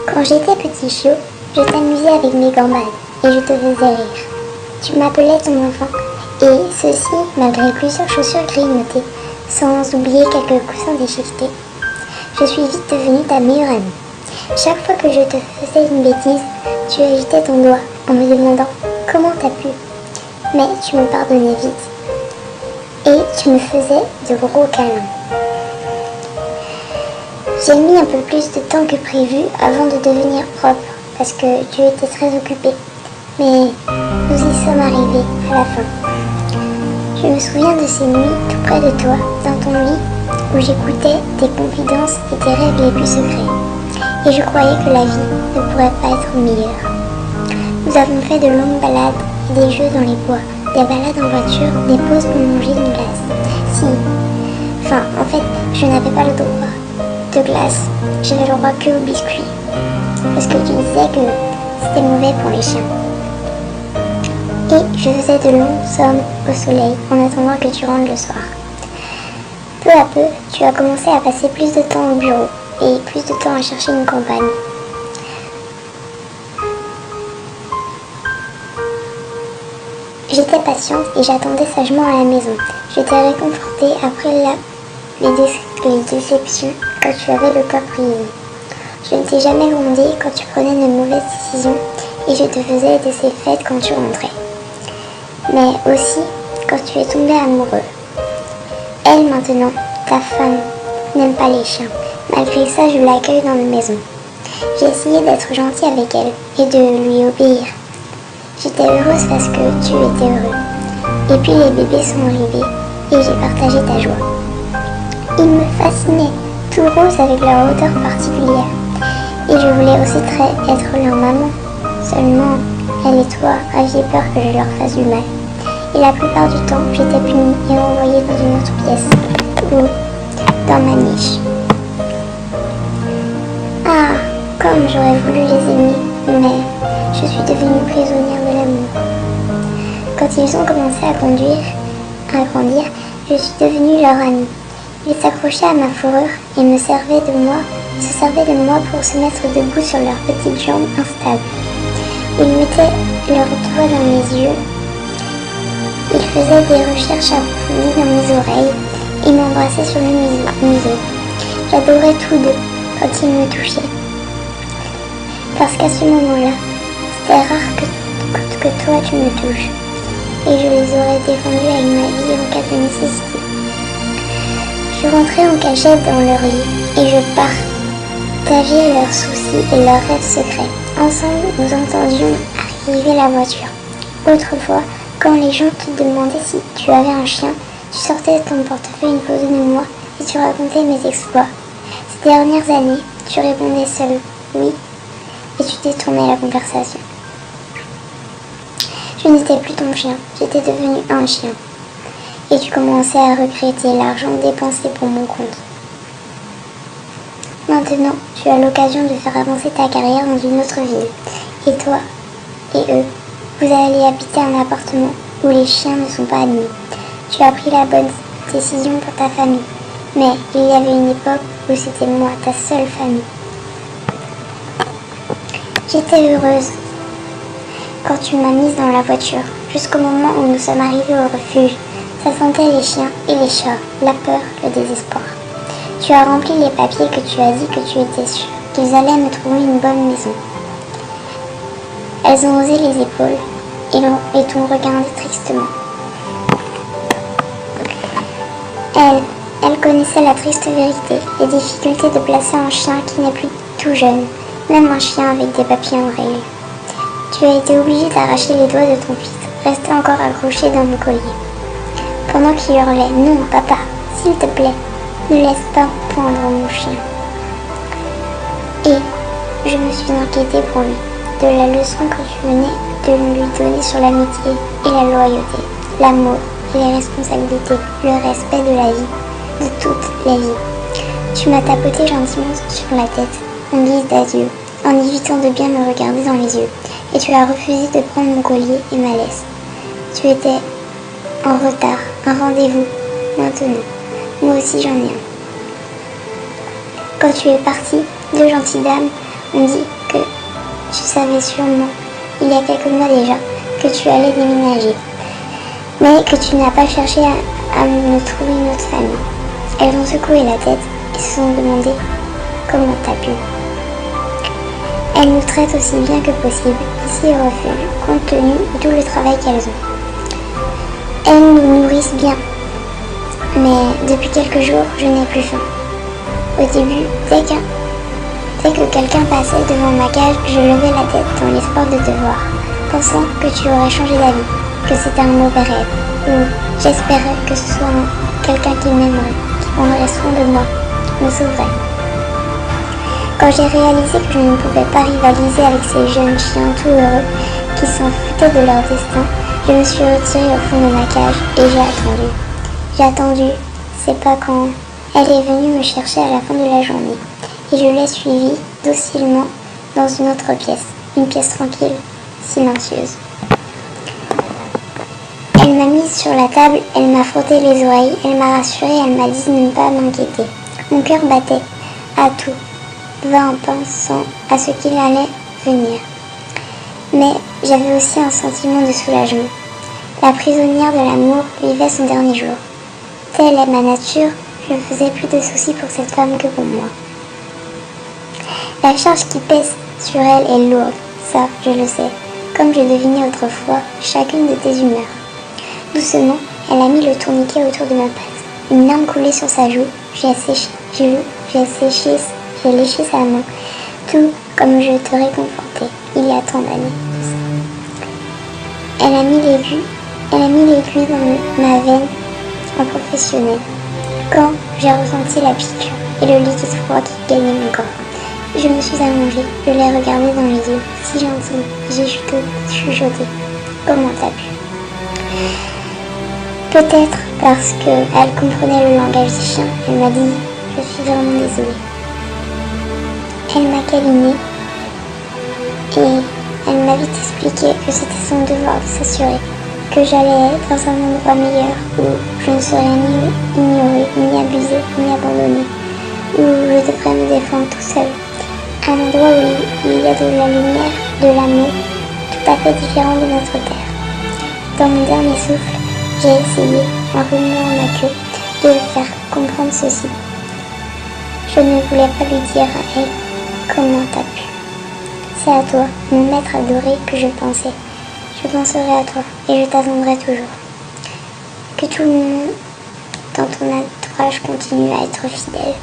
Quand j'étais petit chiot, je t'amusais avec mes gambades et je te faisais rire. Tu m'appelais ton enfant, et ceci malgré plusieurs chaussures grignotées, sans oublier quelques coussins déchiquetés. Je suis vite devenue ta meilleure amie. Chaque fois que je te faisais une bêtise, tu agitais ton doigt en me demandant comment t'as pu. Mais tu me pardonnais vite. Et tu me faisais de gros câlins. J'ai mis un peu plus de temps que prévu avant de devenir propre, parce que tu étais très occupé. Mais nous y sommes arrivés à la fin. Je me souviens de ces nuits tout près de toi, dans ton lit, où j'écoutais tes confidences et tes rêves les plus secrets. Et je croyais que la vie ne pourrait pas être meilleure. Nous avons fait de longues balades et des jeux dans les bois, des balades en voiture, des pauses pour manger une glace. En fait, je n'avais pas le droit de glace, j'avais le droit que au biscuit. Parce que tu disais que c'était mauvais pour les chiens. Et je faisais de longues sommes au soleil en attendant que tu rentres le soir. Peu à peu, tu as commencé à passer plus de temps au bureau et plus de temps à chercher une compagne. J'étais patiente et j'attendais sagement à la maison. Je t'ai réconfortée après les déceptions quand tu avais le cœur brisé. Je ne t'ai jamais grondé quand tu prenais de mauvaises décisions et je te faisais de ces fêtes quand tu rentrais. Mais aussi quand tu es tombé amoureux. Elle maintenant, ta femme, n'aime pas les chiens. Malgré ça, je l'accueille dans la maison. J'ai essayé d'être gentille avec elle et de lui obéir. J'étais heureuse parce que tu étais heureux. Et puis les bébés sont arrivés et j'ai partagé ta joie. Ils me fascinaient, tout rose avec leur odeur particulière. Et je voulais aussi être leur maman. Seulement, elle et toi aviez peur que je leur fasse du mal. Et la plupart du temps, j'étais punie et envoyée dans une autre pièce, ou dans ma niche. Ah, comme j'aurais voulu les aimer, mais je suis devenue prisonnière de l'amour. Quand ils ont commencé à grandir, je suis devenue leur amie. Ils s'accrochaient à ma fourrure et se servaient de moi pour se mettre debout sur leurs petites jambes instables. Ils mettaient leurs doigts dans mes yeux. Ils faisaient des recherches approfondies dans mes oreilles et m'embrassaient sur le museau. J'adorais tous deux quand ils me touchaient. Parce qu'à ce moment-là, c'était rare que toi tu me touches. Et je les aurais défendus avec ma vie en cas de nécessité. Je rentrais en cachette dans leur lit et je partageais leurs soucis et leurs rêves secrets. Ensemble, nous entendions arriver la voiture. Autrefois, quand les gens te demandaient si tu avais un chien, tu sortais de ton portefeuille une photo de moi et tu racontais mes exploits. Ces dernières années, tu répondais seul oui et tu détournais la conversation. Je n'étais plus ton chien, j'étais devenue un chien. Et tu commençais à regretter l'argent dépensé pour mon compte. Maintenant, tu as l'occasion de faire avancer ta carrière dans une autre ville. Et toi et eux, vous allez habiter un appartement où les chiens ne sont pas admis. Tu as pris la bonne décision pour ta famille. Mais il y avait une époque où c'était moi, ta seule famille. J'étais heureuse quand tu m'as mise dans la voiture, jusqu'au moment où nous sommes arrivés au refuge. Ça sentait les chiens et les chats, la peur, le désespoir. Tu as rempli les papiers que tu as dit que tu étais sûre qu'ils allaient me trouver une bonne maison. Elles ont osé les épaules et t'ont regardé tristement. Elle connaissait la triste vérité, les difficultés de placer un chien qui n'est plus tout jeune, même un chien avec des papiers en règle. Tu as été obligée d'arracher les doigts de ton fils, resté encore accroché dans mon collier. Pendant qu'il hurlait « Non, papa, s'il te plaît, ne laisse pas prendre mon chien. » Et je me suis inquiétée pour lui, de la leçon que tu venais de lui donner sur l'amitié et la loyauté, l'amour et les responsabilités, le respect de la vie, de toute la vie. Tu m'as tapoté gentiment sur la tête, en guise d'adieu, en évitant de bien me regarder dans les yeux, et tu as refusé de prendre mon collier et ma laisse. Tu étais en retard, un rendez-vous, maintenant. Moi aussi j'en ai un. Quand tu es partie, deux gentilles dames On dit que tu savais sûrement, il y a quelques mois déjà, que tu allais déménager, mais que tu n'as pas cherché à me trouver une autre famille. Elles ont secoué la tête et se sont demandé comment t'as pu. Elles nous traitent aussi bien que possible, ici au refuge, compte tenu de tout le travail qu'elles ont. Elles nous nourrissent bien, mais depuis quelques jours, je n'ai plus faim. Au début, dès que quelqu'un passait devant ma cage, je levais la tête dans l'espoir de te voir, pensant que tu aurais changé d'avis, que c'était un mauvais rêve, ou j'espérais que ce soit quelqu'un qui m'aimerait, qui prendrait soin de moi, me sauverait. Quand j'ai réalisé que je ne pouvais pas rivaliser avec ces jeunes chiens tout heureux qui s'en foutaient de leur destin, je me suis retirée au fond de ma cage et j'ai attendu. J'ai attendu, c'est pas quand elle est venue me chercher à la fin de la journée, et je l'ai suivie docilement dans une autre pièce, une pièce tranquille, silencieuse. Elle m'a mise sur la table, elle m'a frotté les oreilles, elle m'a rassurée, elle m'a dit de ne pas m'inquiéter. Mon cœur battait à tout va en pensant à ce qu'il allait venir. Mais j'avais aussi un sentiment de soulagement. La prisonnière de l'amour vivait son dernier jour. Telle est ma nature, je ne faisais plus de soucis pour cette femme que pour moi. La charge qui pèse sur elle est lourde, ça je le sais, comme je devinais autrefois chacune de tes humeurs. Doucement, elle a mis le tourniquet autour de ma patte. Une larme coulait sur sa joue, j'ai léché sa main, tout comme je te réconfortais il y a tant d'années. Elle a mis l'aiguille dans ma veine en professionnel. Quand j'ai ressenti la piqûre et le liquide froid qui gagnait mon corps, je me suis allongée, je l'ai regardée dans les yeux, si gentille, j'ai chuchoté. Comment t'as pu? Peut-être parce qu'elle comprenait le langage des chiens, elle m'a dit « Je suis vraiment désolée ». Elle m'a câlinée et elle m'a vite expliqué que c'était son devoir de s'assurer que j'allais être dans un endroit meilleur où je ne serais ni ignorée, ni abusée, ni abandonnée, où je devrais me défendre tout seul. Un endroit où il y a de la lumière, de l'amour, tout à fait différent de notre terre. Dans mon dernier souffle, j'ai essayé, en remuant ma queue, de lui faire comprendre ceci. Je ne voulais pas lui dire à elle comment t'as pu. C'est à toi, mon maître adoré, que je pensais. Je penserai à toi et je t'attendrai toujours. Que tout le monde dans ton entourage continue à être fidèle.